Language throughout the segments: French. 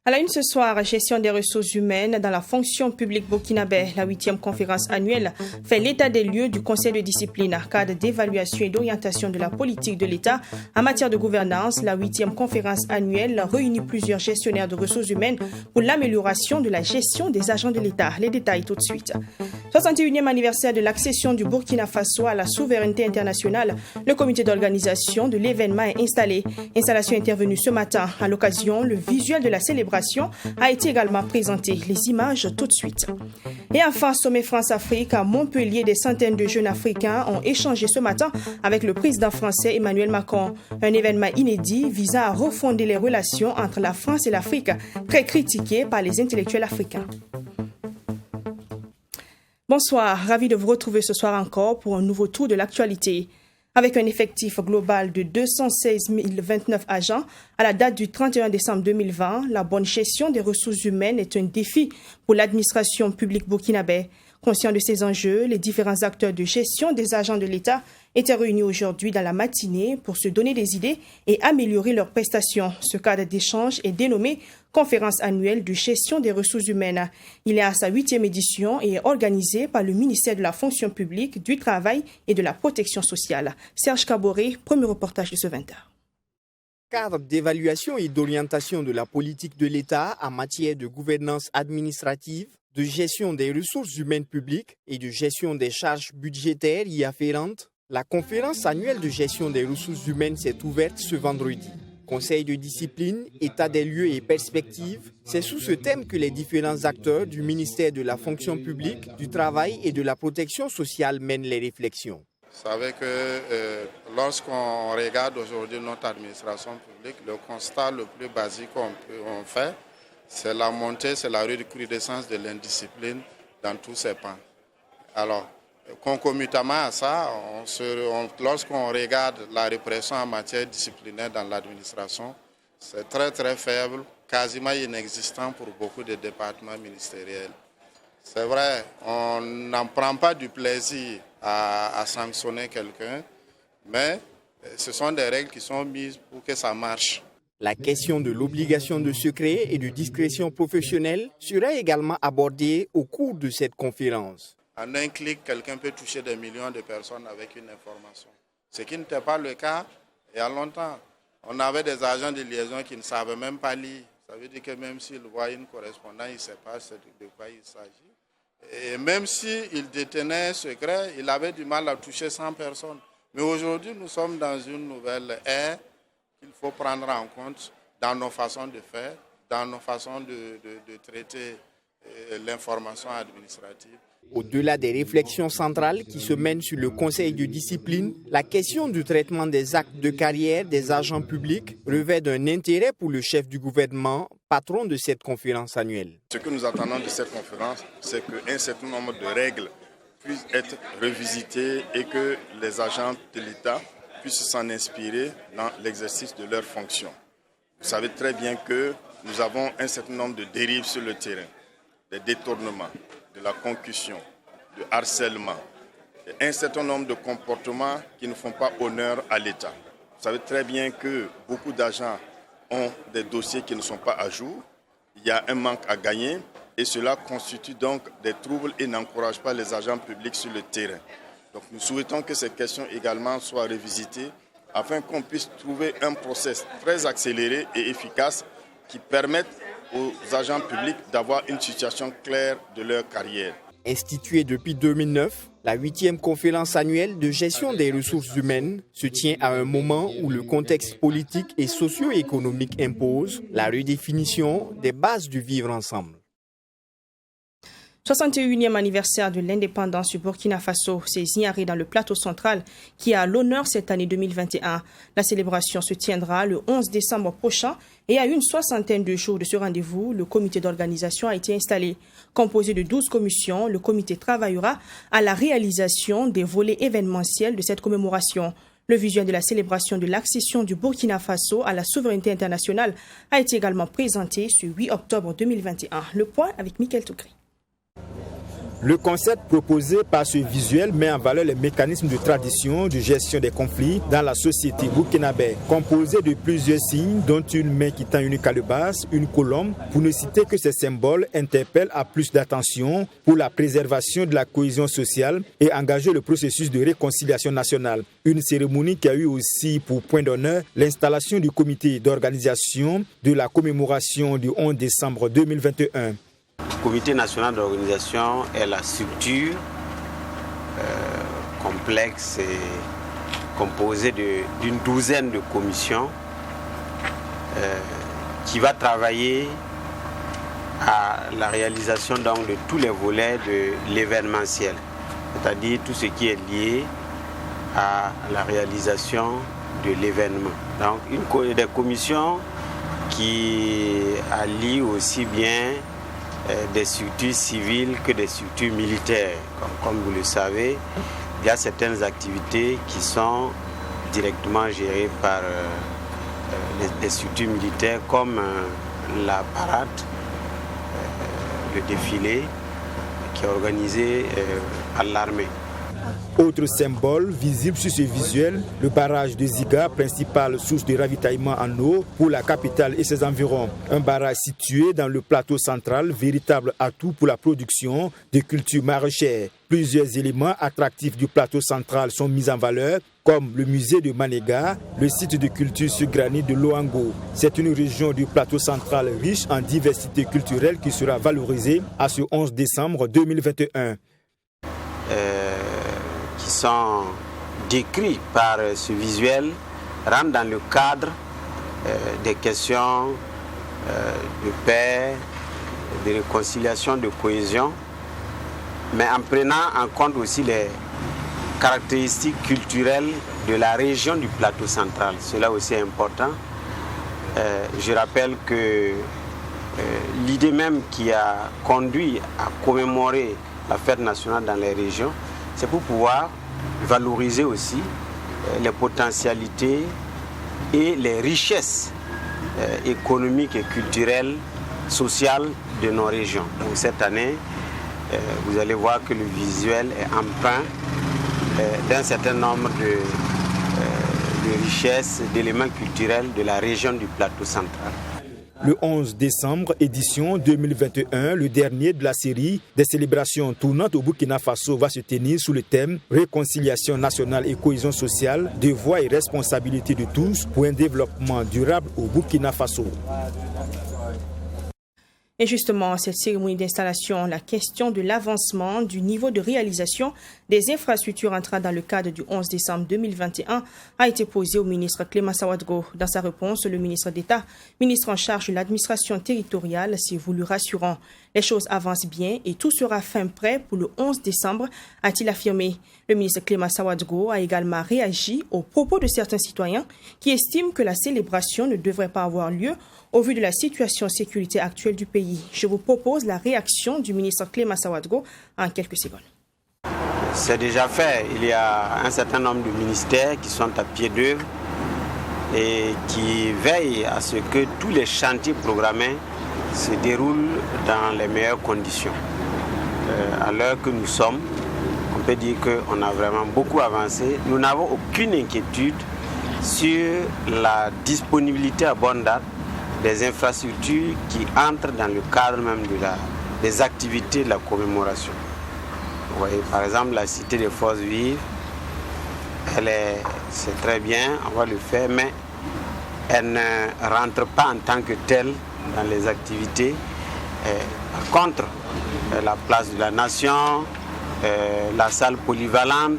À la une ce soir, gestion des ressources humaines dans la fonction publique burkinabé. La 8e conférence annuelle fait l'état des lieux du Conseil de discipline, cadre d'évaluation et d'orientation de la politique de l'État en matière de gouvernance. La 8e conférence annuelle réunit plusieurs gestionnaires de ressources humaines pour l'amélioration de la gestion des agents de l'État. Les détails tout de suite. 61e anniversaire de l'accession du Burkina Faso à la souveraineté internationale. Le comité d'organisation de l'événement est installé. Installation intervenue ce matin. À l'occasion, le visuel de la célébration a été également présenté. Les images tout de suite. Et enfin, sommet France-Afrique à Montpellier, des centaines de jeunes Africains ont échangé ce matin avec le président français Emmanuel Macron. Un événement inédit visant à refonder les relations entre la France et l'Afrique, très critiqué par les intellectuels africains. Bonsoir, ravi de vous retrouver ce soir encore pour un nouveau tour de l'actualité. Avec un effectif global de 216 029 agents, à la date du 31 décembre 2020, la bonne gestion des ressources humaines est un défi pour l'administration publique burkinabé. Conscients de ces enjeux, les différents acteurs de gestion des agents de l'État étaient réunis aujourd'hui dans la matinée pour se donner des idées et améliorer leurs prestations. Ce cadre d'échange est dénommé Conférence annuelle de gestion des ressources humaines. Il est à sa 8e édition et est organisé par le ministère de la fonction publique, du travail et de la protection sociale. Serge Kaboré, premier reportage de ce 20h. Cadre d'évaluation et d'orientation de la politique de l'État en matière de gouvernance administrative, de gestion des ressources humaines publiques et de gestion des charges budgétaires y afférentes, la conférence annuelle de gestion des ressources humaines s'est ouverte ce vendredi. Conseil de discipline, état des lieux et perspectives, c'est sous ce thème que les différents acteurs du ministère de la fonction publique, du travail et de la protection sociale mènent les réflexions. Vous savez que lorsqu'on regarde aujourd'hui notre administration publique, le constat le plus basique qu'on fait, c'est la montée, c'est la recrudescence de l'indiscipline dans tous ses pans. Alors, concomitamment à ça, lorsqu'on regarde la répression en matière disciplinaire dans l'administration, c'est très très faible, quasiment inexistant pour beaucoup de départements ministériels. C'est vrai, on n'en prend pas du plaisir à sanctionner quelqu'un, mais ce sont des règles qui sont mises pour que ça marche. La question de l'obligation de secret et de discrétion professionnelle sera également abordée au cours de cette conférence. En un clic, quelqu'un peut toucher des millions de personnes avec une information. Ce qui n'était pas le cas il y a longtemps. On avait des agents de liaison qui ne savaient même pas lire. Ça veut dire que même s'ils voient une correspondance, ils ne savent pas de quoi il s'agit. Et même s'ils détenaient un secret, ils avaient du mal à toucher 100 personnes. Mais aujourd'hui, nous sommes dans une nouvelle ère qu'il faut prendre en compte dans nos façons de faire, dans nos façons de traiter l'information administrative. Au-delà des réflexions centrales qui se mènent sur le conseil de discipline, la question du traitement des actes de carrière des agents publics revêt d'un intérêt pour le chef du gouvernement, patron de cette conférence annuelle. Ce que nous attendons de cette conférence, c'est qu'un certain nombre de règles puissent être revisitées et que les agents de l'État puissent s'en inspirer dans l'exercice de leurs fonctions. Vous savez très bien que nous avons un certain nombre de dérives sur le terrain, des détournements, de la concussion, du harcèlement, et un certain nombre de comportements qui ne font pas honneur à l'État. Vous savez très bien que beaucoup d'agents ont des dossiers qui ne sont pas à jour, il y a un manque à gagner et cela constitue donc des troubles et n'encourage pas les agents publics sur le terrain. Donc nous souhaitons que ces questions également soient revisitées afin qu'on puisse trouver un process très accéléré et efficace qui permette aux agents publics d'avoir une situation claire de leur carrière. Instituée depuis 2009, la 8e conférence annuelle de gestion des ressources humaines se tient à un moment où le contexte politique et socio-économique impose la redéfinition des bases du vivre ensemble. 61e anniversaire de l'indépendance du Burkina Faso, c'est Ziaré dans le plateau central qui a l'honneur cette année 2021. La célébration se tiendra le 11 décembre prochain et à une 60aine de jours de ce rendez-vous, le comité d'organisation a été installé. Composé de 12 commissions, le comité travaillera à la réalisation des volets événementiels de cette commémoration. Le visuel de la célébration de l'accession du Burkina Faso à la souveraineté internationale a été également présenté ce 8 octobre 2021. Le point avec Mickaël Toukri. Le concept proposé par ce visuel met en valeur les mécanismes de tradition de gestion des conflits dans la société burkinabé, composé de plusieurs signes, dont une main qui tend une calebasse, une colombe, pour ne citer que ces symboles, interpellent à plus d'attention pour la préservation de la cohésion sociale et engager le processus de réconciliation nationale. Une cérémonie qui a eu aussi pour point d'honneur l'installation du comité d'organisation de la commémoration du 11 décembre 2021. Le comité national d'organisation est la structure complexe et composée d'une douzaine de commissions qui va travailler à la réalisation donc, de tous les volets de l'événementiel, c'est-à-dire tout ce qui est lié à la réalisation de l'événement. Donc des commissions qui allient aussi bien des structures civiles que des structures militaires. Comme vous le savez, il y a certaines activités qui sont directement gérées par les structures militaires comme la parade, le défilé qui est organisé par l'armée. Autre symbole visible sur ce visuel, le barrage de Ziga, principale source de ravitaillement en eau pour la capitale et ses environs. Un barrage situé dans le plateau central, véritable atout pour la production de cultures maraîchères. Plusieurs éléments attractifs du plateau central sont mis en valeur, comme le musée de Manega, le site de culture sur granit de Loango. C'est une région du plateau central riche en diversité culturelle qui sera valorisée à ce 11 décembre 2021. Qui sont décrits par ce visuel rentrent dans le cadre des questions de paix, de réconciliation, de cohésion, mais en prenant en compte aussi les caractéristiques culturelles de la région du plateau central. Cela aussi est important. Je rappelle que l'idée même qui a conduit à commémorer la fête nationale dans les régions, c'est pour pouvoir valoriser aussi les potentialités et les richesses économiques et culturelles, sociales de nos régions. Donc cette année, vous allez voir que le visuel est empreint d'un certain nombre de richesses, d'éléments culturels de la région du plateau central. Le 11 décembre, édition 2021, le dernier de la série des célébrations tournantes au Burkina Faso va se tenir sous le thème « Réconciliation nationale et cohésion sociale, devoirs et responsabilités de tous pour un développement durable au Burkina Faso ». Et justement, cette cérémonie d'installation, la question de l'avancement du niveau de réalisation des infrastructures entrant dans le cadre du 11 décembre 2021 a été posée au ministre Clément Sawadgo. Dans sa réponse, le ministre d'État, ministre en charge de l'administration territoriale, s'est voulu rassurant. Les choses avancent bien et tout sera fin prêt pour le 11 décembre, a-t-il affirmé. Le ministre Clément Sawadgo a également réagi aux propos de certains citoyens qui estiment que la célébration ne devrait pas avoir lieu au vu de la situation sécurité actuelle du pays. Je vous propose la réaction du ministre Clément Sawadgo en quelques secondes. C'est déjà fait. Il y a un certain nombre de ministères qui sont à pied d'œuvre et qui veillent à ce que tous les chantiers programmés se déroulent dans les meilleures conditions. À l'heure que nous sommes, on peut dire qu'on a vraiment beaucoup avancé. Nous n'avons aucune inquiétude sur la disponibilité à bonne date des infrastructures qui entrent dans le cadre même des activités de la commémoration. Vous voyez, par exemple, la cité des forces vives, c'est très bien, on va le faire, mais elle ne rentre pas en tant que telle dans les activités. Par contre, la place de la Nation, la salle polyvalente,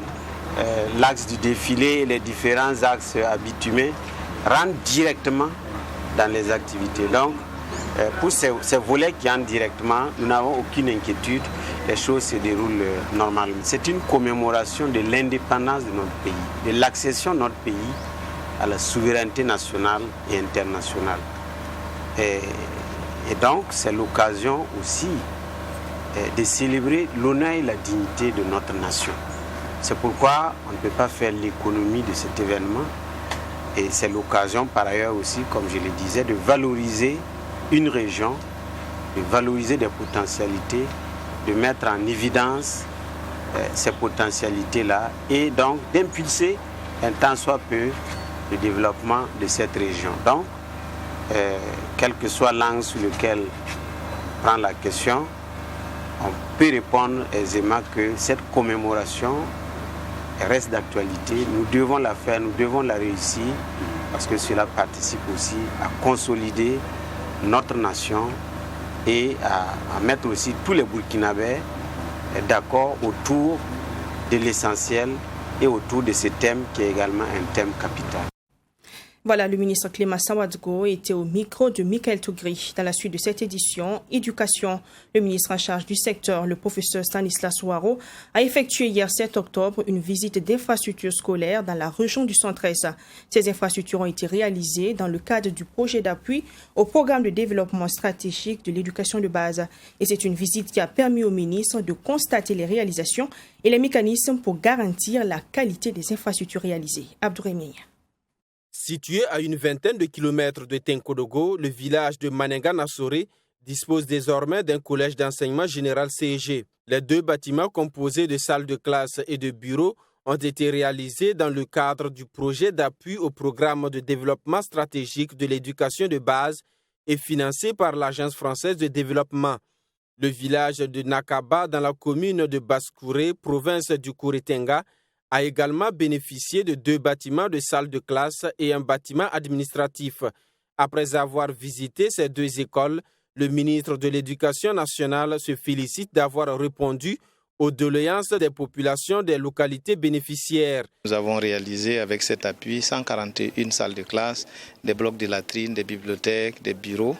l'axe du défilé, les différents axes bitumés rentrent directement dans les activités. Donc, pour ces volets qui entrent directement, nous n'avons aucune inquiétude les choses se déroulent normalement. C'est une commémoration de l'indépendance de notre pays, de l'accession de notre pays à la souveraineté nationale et internationale. Et donc, c'est l'occasion aussi de célébrer l'honneur et la dignité de notre nation. C'est pourquoi on ne peut pas faire l'économie de cet événement. Et c'est l'occasion, par ailleurs aussi, comme je le disais, de valoriser une région, de valoriser des potentialités, de mettre en évidence ces potentialités-là et donc d'impulser un tant soit peu le développement de cette région. Donc, quel que soit l'angle sur lequel on prend la question, on peut répondre aisément que cette commémoration reste d'actualité. Nous devons la faire, nous devons la réussir parce que cela participe aussi à consolider notre nation et à mettre aussi tous les Burkinabés d'accord autour de l'essentiel et autour de ce thème qui est également un thème capital. Voilà, le ministre Clément Sawadgo était au micro de Michael Tougri. Dans la suite de cette édition, éducation, le ministre en charge du secteur, le professeur Stanislas Ouaro, a effectué hier 7 octobre une visite d'infrastructures scolaires dans la région du Centre-Est. Ces infrastructures ont été réalisées dans le cadre du projet d'appui au programme de développement stratégique de l'éducation de base. Et c'est une visite qui a permis au ministre de constater les réalisations et les mécanismes pour garantir la qualité des infrastructures réalisées. Abdourahmane. Situé à une vingtaine de kilomètres de Tenkodogo, le village de Manenga-Nassore dispose désormais d'un collège d'enseignement général CEG. Les 2 bâtiments composés de salles de classe et de bureaux ont été réalisés dans le cadre du projet d'appui au programme de développement stratégique de l'éducation de base et financé par l'Agence française de développement. Le village de Nakaba, dans la commune de Baskouré, province du Kouretenga, a également bénéficié de 2 bâtiments de salles de classe et un bâtiment administratif. Après avoir visité ces 2 écoles, le ministre de l'Éducation nationale se félicite d'avoir répondu aux doléances des populations des localités bénéficiaires. Nous avons réalisé avec cet appui 141 salles de classe, des blocs de latrines, des bibliothèques, des bureaux,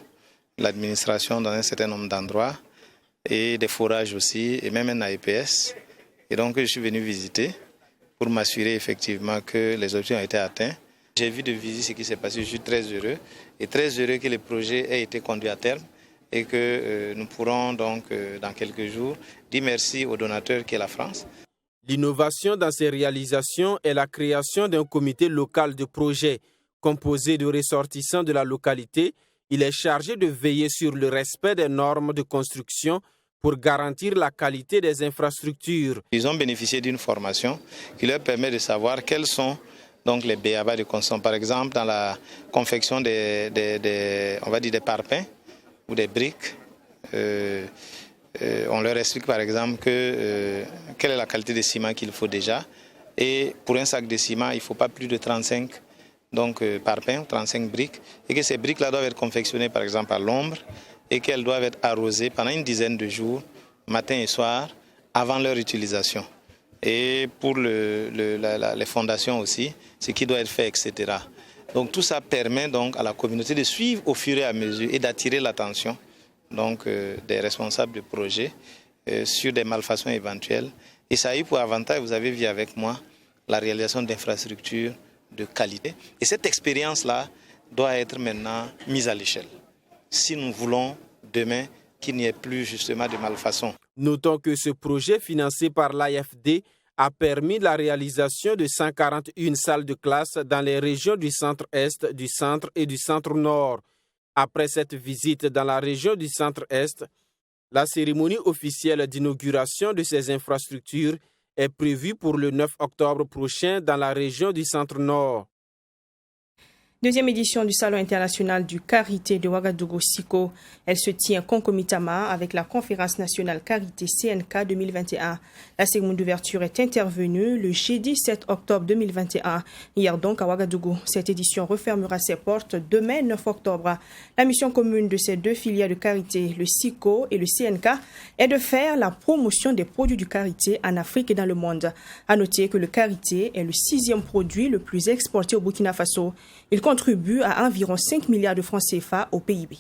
l'administration dans un certain nombre d'endroits et des forages aussi et même un AEPS. Et donc je suis venu visiter pour m'assurer effectivement que les objectifs ont été atteints. J'ai vu de visu ce qui s'est passé, je suis très heureux et très heureux que le projet ait été conduit à terme et que nous pourrons donc dans quelques jours dire merci au donateur qui est la France. L'innovation dans ces réalisations est la création d'un comité local de projet composé de ressortissants de la localité. Il est chargé de veiller sur le respect des normes de construction pour garantir la qualité des infrastructures. Ils ont bénéficié d'une formation qui leur permet de savoir quels sont donc les b.a.-ba de construction. Par exemple, dans la confection des parpaings ou des briques, on leur explique par exemple quelle est la qualité de ciment qu'il faut déjà. Et pour un sac de ciment, il ne faut pas plus de 35 parpaings, 35 briques. Et que ces briques-là doivent être confectionnées par exemple à l'ombre et qu'elles doivent être arrosées pendant une dizaine de jours, matin et soir, avant leur utilisation. Et pour les fondations aussi, ce qui doit être fait, etc. Donc tout ça permet donc à la communauté de suivre au fur et à mesure et d'attirer l'attention des responsables de projet sur des malfaçons éventuelles. Et ça a eu pour avantage, vous avez vu avec moi, la réalisation d'infrastructures de qualité. Et cette expérience-là doit être maintenant mise à l'échelle, si nous voulons demain qu'il n'y ait plus justement de malfaçons. Notons que ce projet financé par l'AFD a permis la réalisation de 141 salles de classe dans les régions du centre-est, du centre et du centre-nord. Après cette visite dans la région du centre-est, la cérémonie officielle d'inauguration de ces infrastructures est prévue pour le 9 octobre prochain dans la région du centre-nord. Deuxième édition du Salon international du Karité de Ouagadougou-Siko. Elle se tient concomitamment avec la conférence nationale Karité CNK 2021. La cérémonie d'ouverture est intervenue le jeudi 7 octobre 2021. Hier donc à Ouagadougou. Cette édition refermera ses portes demain 9 octobre. La mission commune de ces 2 filières de Karité, le Siko et le CNK, est de faire la promotion des produits du Karité en Afrique et dans le monde. À noter que le Karité est le 6e produit le plus exporté au Burkina Faso. Il contribue à environ 5 milliards de francs CFA au PIB.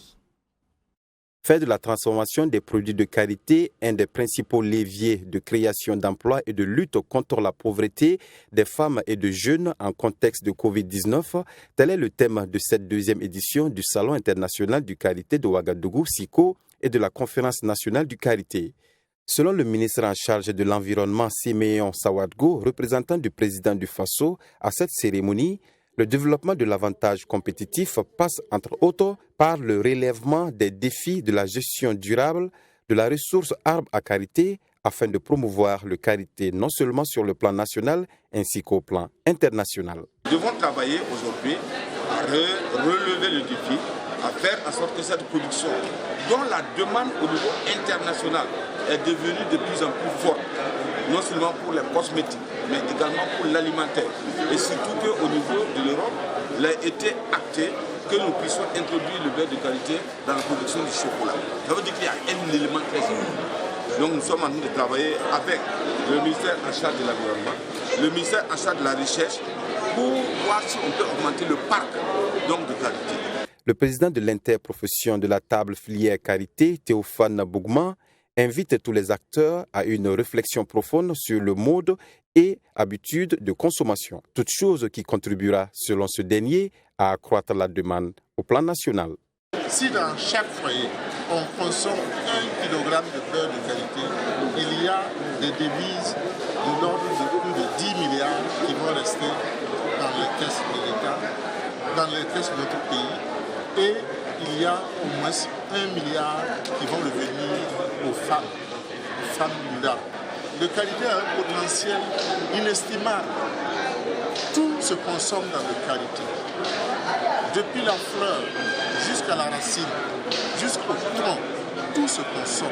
Faire de la transformation des produits de qualité un des principaux leviers de création d'emplois et de lutte contre la pauvreté des femmes et de jeunes en contexte de Covid-19, tel est le thème de cette deuxième édition du Salon international du Karité de Ouagadougou, SICO, et de la Conférence nationale du Karité. Selon le ministre en charge de l'Environnement, Siméon Sawadgo, représentant du président du Faso, à cette cérémonie, le développement de l'avantage compétitif passe entre autres par le relèvement des défis de la gestion durable de la ressource arbre à karité afin de promouvoir le karité non seulement sur le plan national ainsi qu'au plan international. Nous devons travailler aujourd'hui à relever le défi, à faire en sorte que cette production, dont la demande au niveau international est devenue de plus en plus forte, non seulement pour les cosmétiques, mais également pour l'alimentaire. Et surtout qu'au niveau de l'Europe, il a été acté que nous puissions introduire le beurre de qualité dans la production du chocolat. Ça veut dire qu'il y a un élément très important. Donc nous sommes en train de travailler avec le ministère en charge de l'environnement, le ministère en charge de la recherche, pour voir si on peut augmenter le parc donc, de qualité. Le président de l'interprofession de la table filière Karité, Théophane Bougman, invite tous les acteurs à une réflexion profonde sur le mode et habitudes de consommation. Toute chose qui contribuera, selon ce dernier, à accroître la demande au plan national. Si dans chaque foyer, on consomme 1 kg de beurre de qualité, il y a des devises de l'ordre de plus de 10 milliards qui vont rester dans les caisses de l'État, dans les caisses de notre pays. Et il y a au moins 1 milliard qui vont revenir aux femmes rurales. Le qualité a un potentiel inestimable. Tout se consomme dans le qualité. Depuis la fleur jusqu'à la racine, jusqu'au tronc, tout se consomme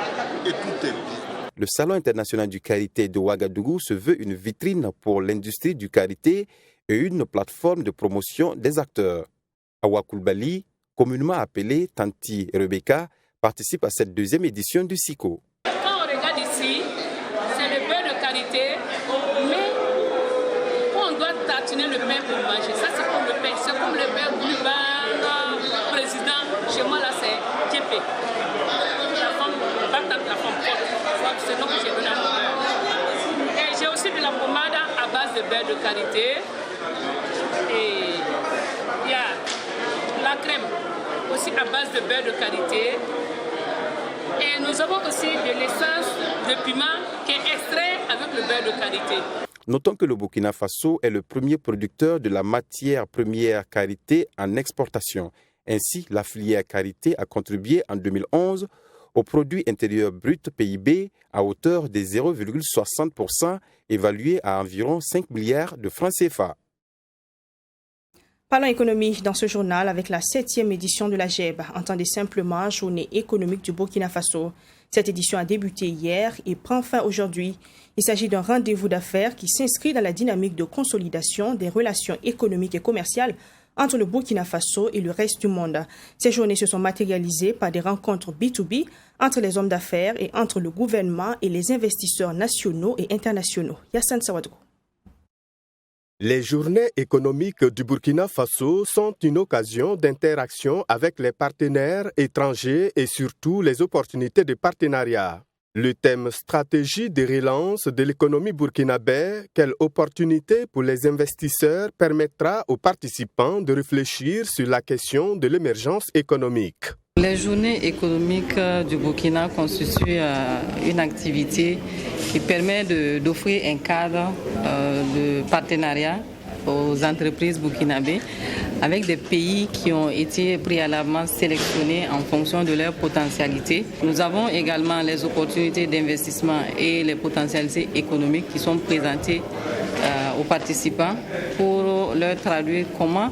et tout est bon. Le Salon international du Karité de Ouagadougou se veut une vitrine pour l'industrie du karité et une plateforme de promotion des acteurs. Awa Koulibaly, communément appelée Tanti Rebecca, participe à cette deuxième édition du SICO. Quand on regarde ici, c'est le beurre de karité, mais on doit tartiner le pain pour manger. Ça, c'est comme le pain. C'est comme le beurre du président. Chez moi, là, c'est Képé. La femme battante, la femme forte. C'est donc que j'ai donné à mon. Et j'ai aussi de la pommade à base de beurre de karité. Et il y a la crème aussi à base de beurre de karité. Et nous avons aussi de l'essence de piment qui est extrait avec le beurre de karité. Notons que le Burkina Faso est le premier producteur de la matière première karité en exportation. Ainsi, la filière karité a contribué en 2011 au produit intérieur brut PIB à hauteur de 0,60%, évalué à environ 5 milliards de francs CFA. Parlons économie dans ce journal avec la 7e édition de la GEB, entendez simplement Journée économique du Burkina Faso. Cette édition a débuté hier et prend fin aujourd'hui. Il s'agit d'un rendez-vous d'affaires qui s'inscrit dans la dynamique de consolidation des relations économiques et commerciales entre le Burkina Faso et le reste du monde. Ces journées se sont matérialisées par des rencontres B2B entre les hommes d'affaires et entre le gouvernement et les investisseurs nationaux et internationaux. Yassine Sawadou. Les journées économiques du Burkina Faso sont une occasion d'interaction avec les partenaires étrangers et surtout les opportunités de partenariat. Le thème « Stratégie de relance de l'économie burkinabé, quelle opportunité pour les investisseurs » permettra aux participants de réfléchir sur la question de l'émergence économique. Les journées économiques du Burkina constituent une activité qui permet d'offrir un cadre de partenariat aux entreprises burkinabées avec des pays qui ont été préalablement sélectionnés en fonction de leur potentialité. Nous avons également les opportunités d'investissement et les potentialités économiques qui sont présentées aux participants pour leur traduire comment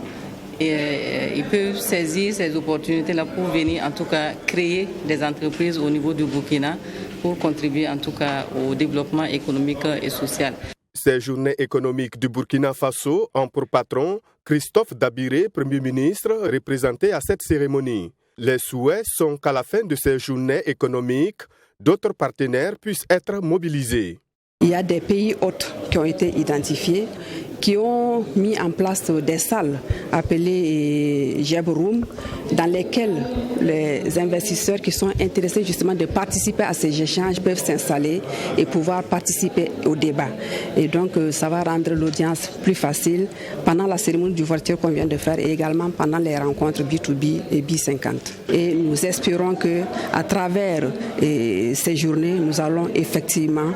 ils peuvent saisir ces opportunités-là pour venir en tout cas créer des entreprises au niveau du Burkina pour contribuer en tout cas au développement économique et social. Ces journées économiques du Burkina Faso ont pour patron Christophe Dabiré, Premier ministre, représenté à cette cérémonie. Les souhaits sont qu'à la fin de ces journées économiques, d'autres partenaires puissent être mobilisés. Il y a des pays hôtes qui ont été identifiés, qui ont mis en place des salles appelées Jebroom, dans lesquelles les investisseurs qui sont intéressés justement de participer à ces échanges peuvent s'installer et pouvoir participer au débat. Et donc ça va rendre l'audience plus facile pendant la cérémonie d'ouverture qu'on vient de faire et également pendant les rencontres B2B et B50. Et nous espérons qu'à travers ces journées, nous allons effectivement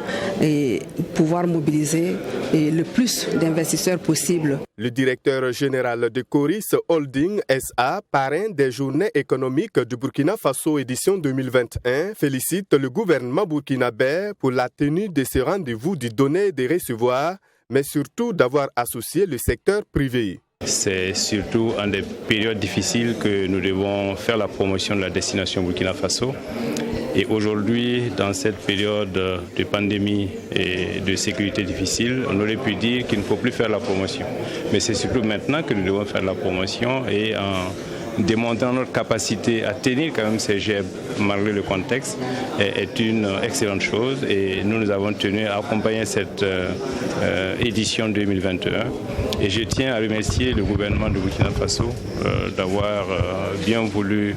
pouvoir mobiliser le plus d'investisseurs possible. Le directeur général de Coris Holding SA, parrain des journées économiques du Burkina Faso édition 2021, félicite le gouvernement burkinabé pour la tenue de ce rendez-vous du donner et de recevoir, mais surtout d'avoir associé le secteur privé. C'est surtout en des périodes difficiles que nous devons faire la promotion de la destination Burkina Faso. Et aujourd'hui, dans cette période de pandémie et de sécurité difficile, on aurait pu dire qu'il ne faut plus faire la promotion. Mais c'est surtout maintenant que nous devons faire la promotion et en démontrant notre capacité à tenir quand même ces GEB malgré le contexte est une excellente chose. Et nous avons tenu à accompagner cette édition 2021. Et je tiens à remercier le gouvernement de Burkina Faso d'avoir bien voulu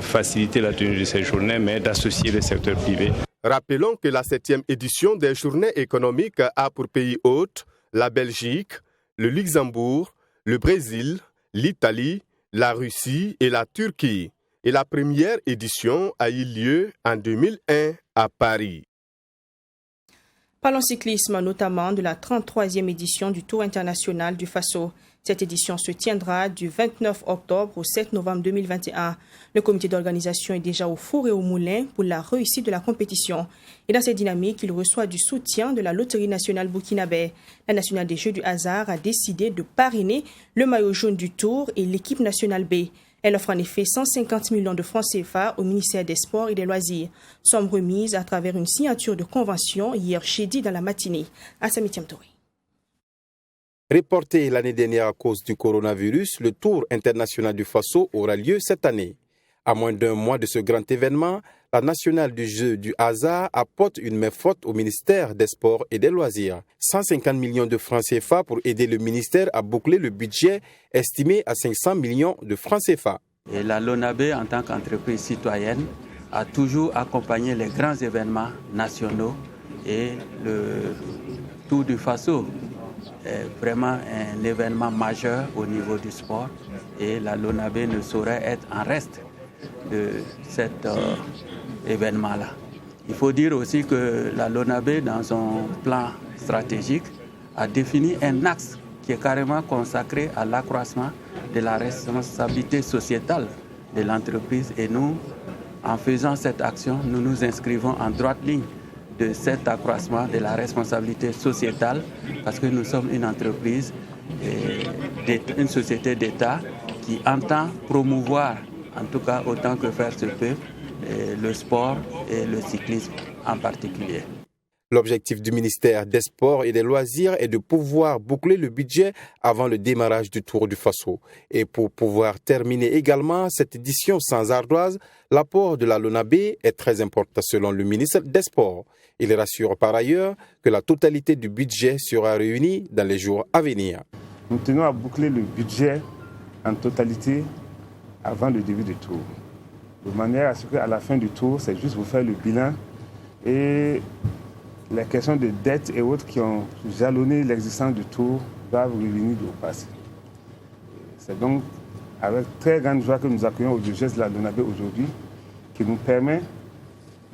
faciliter la tenue de ces journées, mais d'associer le secteur privé. Rappelons que la 7e édition des journées économiques a pour pays hôtes la Belgique, le Luxembourg, le Brésil, l'Italie, la Russie et la Turquie. Et la première édition a eu lieu en 2001 à Paris. Parlons cyclisme, notamment de la 33e édition du Tour international du Faso. Cette édition se tiendra du 29 octobre au 7 novembre 2021. Le comité d'organisation est déjà au four et au moulin pour la réussite de la compétition. Et dans cette dynamique, il reçoit du soutien de la Loterie nationale burkinabé. La nationale des Jeux du hasard a décidé de parrainer le maillot jaune du Tour et l'équipe nationale B. Elle offre en effet 150 millions de francs CFA au ministère des Sports et des Loisirs. Somme remise à travers une signature de convention hier jeudi dans la matinée. Assami Tiamtori. Reporté l'année dernière à cause du coronavirus, le Tour international du Faso aura lieu cette année. À moins d'un mois de ce grand événement, la nationale du jeu du hasard apporte une main forte au ministère des Sports et des Loisirs. 150 millions de francs CFA pour aider le ministère à boucler le budget estimé à 500 millions de francs CFA. Et la LONAB, en tant qu'entreprise citoyenne, a toujours accompagné les grands événements nationaux et le Tour du Faso est vraiment un événement majeur au niveau du sport et la LONAB ne saurait être en reste de cet événement-là. Il faut dire aussi que la LONAB, dans son plan stratégique, a défini un axe qui est carrément consacré à l'accroissement de la responsabilité sociétale de l'entreprise et nous, en faisant cette action, nous nous inscrivons en droite ligne de cet accroissement de la responsabilité sociétale parce que nous sommes une entreprise, une société d'État qui entend promouvoir, en tout cas autant que faire se peut, le sport et le cyclisme en particulier. L'objectif du ministère des Sports et des Loisirs est de pouvoir boucler le budget avant le démarrage du Tour du Faso. Et pour pouvoir terminer également cette édition sans ardoise, l'apport de la LONAB est très important selon le ministre des Sports. Il rassure par ailleurs que la totalité du budget sera réunie dans les jours à venir. Nous tenons à boucler le budget en totalité avant le début du Tour. De manière à ce qu'à la fin du Tour, c'est juste vous faire le bilan et les questions de dettes et autres qui ont jalonné l'existence du Tour doivent revenir au passé. C'est donc avec très grande joie que nous accueillons le geste de la LONAB aujourd'hui qui nous permet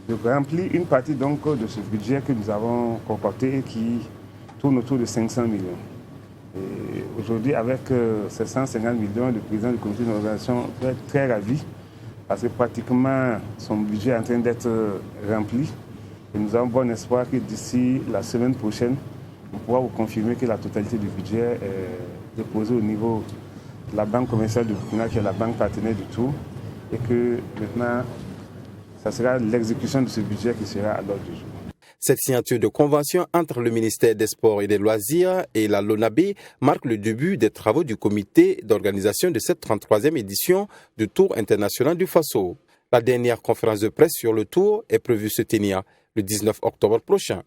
de remplir une partie donc de ce budget que nous avons concocté et qui tourne autour de 500 millions. Et aujourd'hui, avec ces 150 millions, le président du comité d'organisation peut être très ravi parce que pratiquement son budget est en train d'être rempli. Et nous avons bon espoir que d'ici la semaine prochaine, on pourra vous confirmer que la totalité du budget est déposée au niveau de la Banque commerciale du Burkina, qui est la banque partenaire du Tour, et que maintenant, ça sera l'exécution de ce budget qui sera à l'ordre du jour. Cette signature de convention entre le ministère des Sports et des Loisirs et la LONAB marque le début des travaux du comité d'organisation de cette 33e édition du Tour international du Faso. La dernière conférence de presse sur le Tour est prévue se tenir le 19 octobre prochain.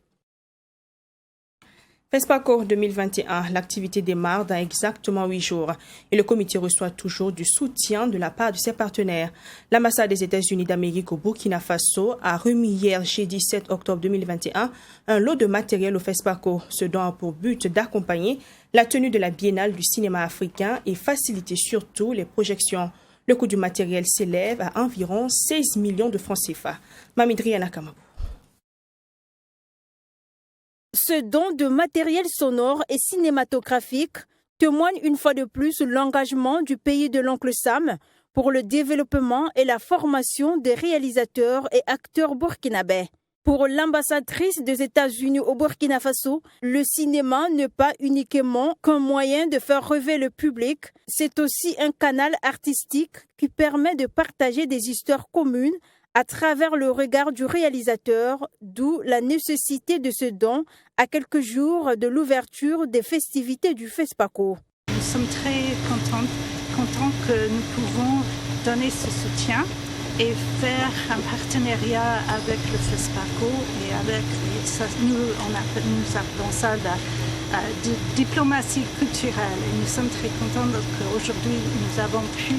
FESPACO 2021, l'activité démarre dans exactement 8 jours et le comité reçoit toujours du soutien de la part de ses partenaires. L'ambassade des États-Unis d'Amérique au Burkina Faso a remis hier, jeudi 7 octobre 2021, un lot de matériel au FESPACO, ce dont a pour but d'accompagner la tenue de la Biennale du cinéma africain et faciliter surtout les projections. Le coût du matériel s'élève à environ 16 millions de francs CFA. Mamidri Anakamabou. Ce don de matériel sonore et cinématographique témoigne une fois de plus l'engagement du pays de l'oncle Sam pour le développement et la formation des réalisateurs et acteurs burkinabés. Pour l'ambassadrice des États-Unis au Burkina Faso, le cinéma n'est pas uniquement qu'un moyen de faire rêver le public, c'est aussi un canal artistique qui permet de partager des histoires communes à travers le regard du réalisateur, d'où la nécessité de ce don à quelques jours de l'ouverture des festivités du FESPACO. Nous sommes très contents que nous pouvons donner ce soutien et faire un partenariat avec le FESPACO et avec, nous appelons ça la diplomatie culturelle. Et nous sommes très contents qu'aujourd'hui nous avons pu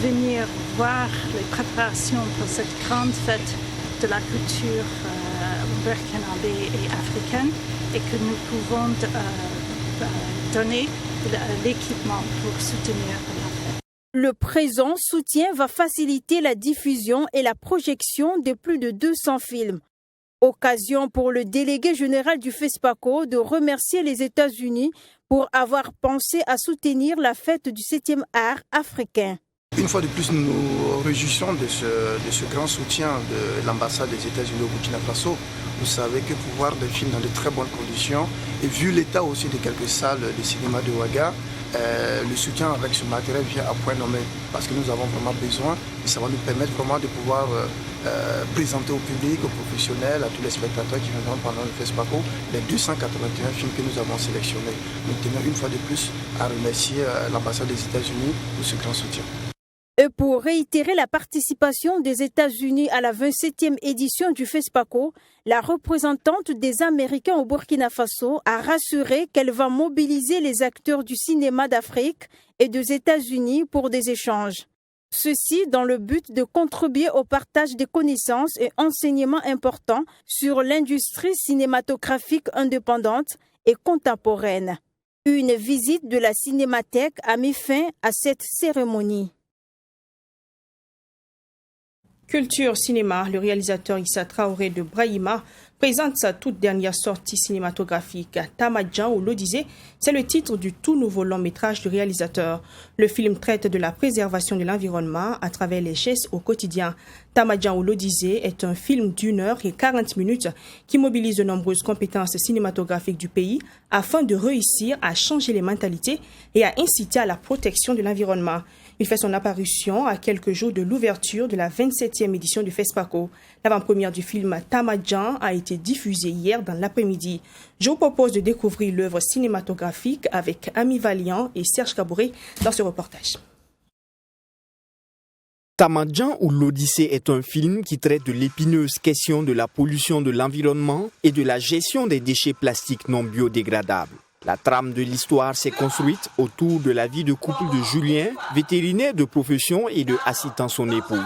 venir voir les préparations pour cette grande fête de la culture burkinabé et africaine et que nous pouvons donner l'équipement pour soutenir la fête. Le présent soutien va faciliter la diffusion et la projection de plus de 200 films. Occasion pour le délégué général du FESPACO de remercier les États-Unis pour avoir pensé à soutenir la fête du 7e art africain. Une fois de plus, nous nous réjouissons de ce grand soutien de l'ambassade des États-Unis au Burkina Faso. Vous savez que pour voir des films dans de très bonnes conditions, et vu l'état aussi de quelques salles de cinéma de Ouaga, le soutien avec ce matériel vient à point nommé parce que nous avons vraiment besoin et ça va nous permettre vraiment de pouvoir présenter au public, aux professionnels, à tous les spectateurs qui viendront pendant le FESPACO les 281 films que nous avons sélectionnés. Nous tenons une fois de plus à remercier l'ambassade des États-Unis pour ce grand soutien. Et pour réitérer la participation des États-Unis à la 27e édition du FESPACO, la représentante des Américains au Burkina Faso a rassuré qu'elle va mobiliser les acteurs du cinéma d'Afrique et des États-Unis pour des échanges. Ceci dans le but de contribuer au partage des connaissances et enseignements importants sur l'industrie cinématographique indépendante et contemporaine. Une visite de la Cinémathèque a mis fin à cette cérémonie. Culture Cinéma, le réalisateur Issa Traoré de Brahima présente sa toute dernière sortie cinématographique. Tamadjan ou l'Odyssée, c'est le titre du tout nouveau long métrage du réalisateur. Le film traite de la préservation de l'environnement à travers les gestes au quotidien. Tamadjan ou l'Odyssée est un film d'1h40 qui mobilise de nombreuses compétences cinématographiques du pays afin de réussir à changer les mentalités et à inciter à la protection de l'environnement. Il fait son apparition à quelques jours de l'ouverture de la 27e édition du FESPACO. L'avant-première du film Tamadjan a été diffusée hier dans l'après-midi. Je vous propose de découvrir l'œuvre cinématographique avec Ami Valiant et Serge Kabouré dans ce reportage. Tamadjan ou l'Odyssée est un film qui traite de l'épineuse question de la pollution de l'environnement et de la gestion des déchets plastiques non biodégradables. La trame de l'histoire s'est construite autour de la vie de couple de Julien, vétérinaire de profession, et de Assitan, son épouse.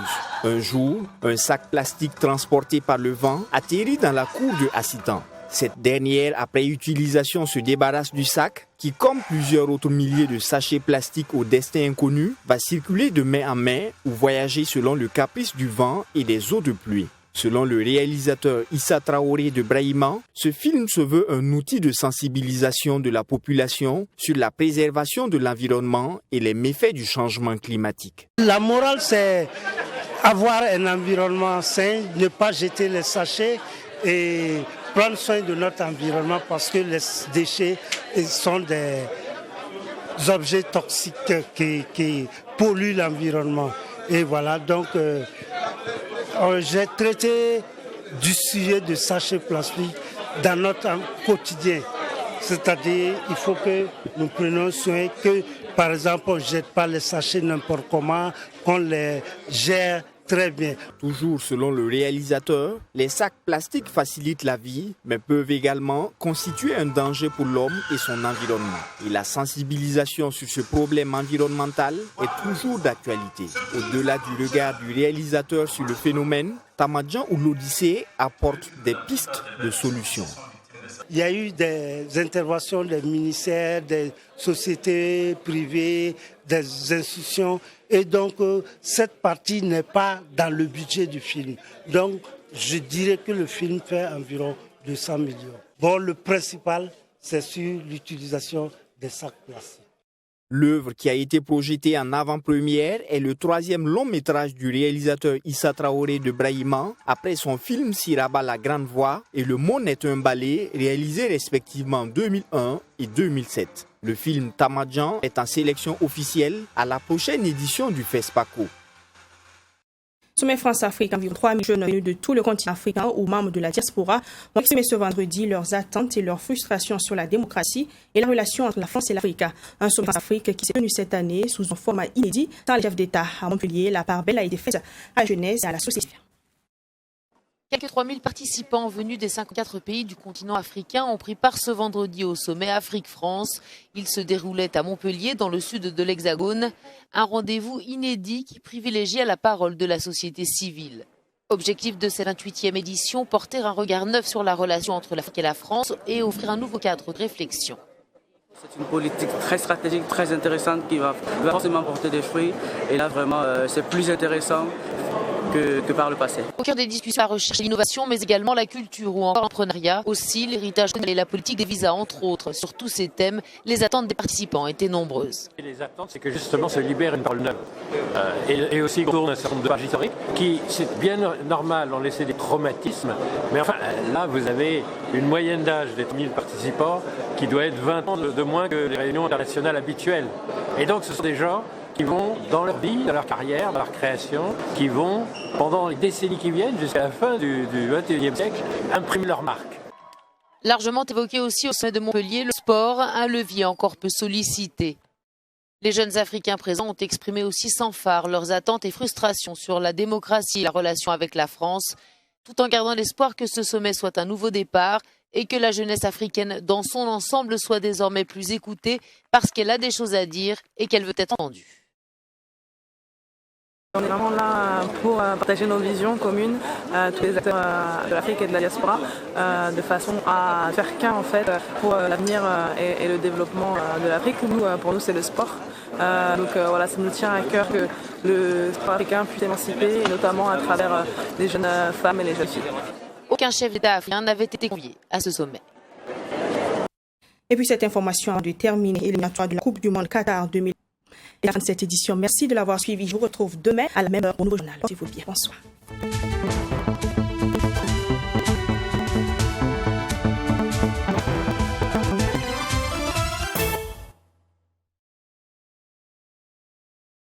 Un jour, un sac plastique transporté par le vent atterrit dans la cour de Assitan. Cette dernière, après utilisation, se débarrasse du sac qui, comme plusieurs autres milliers de sachets plastiques au destin inconnu, va circuler de main en main ou voyager selon le caprice du vent et des eaux de pluie. Selon le réalisateur Issa Traoré de Brahima, ce film se veut un outil de sensibilisation de la population sur la préservation de l'environnement et les méfaits du changement climatique. La morale, c'est avoir un environnement sain, ne pas jeter les sachets et prendre soin de notre environnement parce que les déchets sont des objets toxiques qui polluent l'environnement. Et voilà, donc j'ai traité du sujet de sachets plastiques dans notre quotidien. C'est-à-dire il faut que nous prenions soin que, par exemple, on ne jette pas les sachets n'importe comment, qu'on les gère très bien. Toujours selon le réalisateur, les sacs plastiques facilitent la vie, mais peuvent également constituer un danger pour l'homme et son environnement. Et la sensibilisation sur ce problème environnemental est toujours d'actualité. Au-delà du regard du réalisateur sur le phénomène, Tamadjan ou l'Odyssée apportent des pistes de solutions. Il y a eu des interventions des ministères, des sociétés privées, des institutions. Et donc, cette partie n'est pas dans le budget du film. Donc, je dirais que le film fait environ 200 millions. Bon, le principal, c'est sur l'utilisation des sacs plastiques. L'œuvre qui a été projetée en avant-première est le 3e long métrage du réalisateur Issa Traoré de Brahima, après son film Siraba la Grande Voix et Le Monde est un ballet, réalisé respectivement en 2001 et 2007. Le film Tamadjan est en sélection officielle à la prochaine édition du FESPACO. Sommet France-Afrique, environ 3 000 jeunes venus de tout le continent africain ou membres de la diaspora ont exprimé ce vendredi leurs attentes et leurs frustrations sur la démocratie et la relation entre la France et l'Afrique. Un sommet France-Afrique qui s'est tenu cette année sous un format inédit sans les chefs d'État à Montpellier. La part belle a été faite à la jeunesse et à la société. Quelques 3 000 participants venus des 54 pays du continent africain ont pris part ce vendredi au sommet Afrique-France. Il se déroulait à Montpellier, dans le sud de l'Hexagone. Un rendez-vous inédit qui privilégiait la parole de la société civile. Objectif de cette 28e édition, porter un regard neuf sur la relation entre l'Afrique et la France et offrir un nouveau cadre de réflexion. C'est une politique très stratégique, très intéressante qui va forcément porter des fruits. Et là, vraiment, c'est plus intéressant que par le passé. Au cœur des discussions, la recherche et l'innovation, mais également la culture ou encore l'entrepreneuriat. Aussi, l'héritage et la politique des visas, entre autres. Sur tous ces thèmes, les attentes des participants étaient nombreuses. Et les attentes, c'est que justement se libère une parole neuve. Et aussi qu'on tourne un certain nombre de pages historiques qui, c'est bien normal, ont laissé des traumatismes. Mais enfin, là, vous avez une moyenne d'âge des 1000 participants qui doit être 20 ans de moins que les réunions internationales habituelles. Et donc, ce sont des gens qui vont, dans leur vie, dans leur carrière, dans leur création, qui vont, pendant les décennies qui viennent, jusqu'à la fin du XXIe siècle, imprimer leur marque. Largement évoqué aussi au sommet de Montpellier, le sport, un levier encore peu sollicité. Les jeunes Africains présents ont exprimé aussi sans phare leurs attentes et frustrations sur la démocratie et la relation avec la France, tout en gardant l'espoir que ce sommet soit un nouveau départ et que la jeunesse africaine dans son ensemble soit désormais plus écoutée parce qu'elle a des choses à dire et qu'elle veut être entendue. On est vraiment là pour partager nos visions communes, tous les acteurs de l'Afrique et de la diaspora, de façon à faire qu'un en fait pour l'avenir et le développement de l'Afrique. Pour nous, c'est le sport. Donc voilà, ça nous tient à cœur que le sport africain puisse s'émanciper, et notamment à travers les jeunes femmes et les jeunes filles. Aucun chef d'État africain n'avait été convié à ce sommet. Et puis cette information a dû terminer l'éliminatoire de la Coupe du Monde Qatar 2000. Et la fin de cette édition. Merci de l'avoir suivi. Je vous retrouve demain à la même heure au nouveau journal. Portez-vous bien. Bonsoir.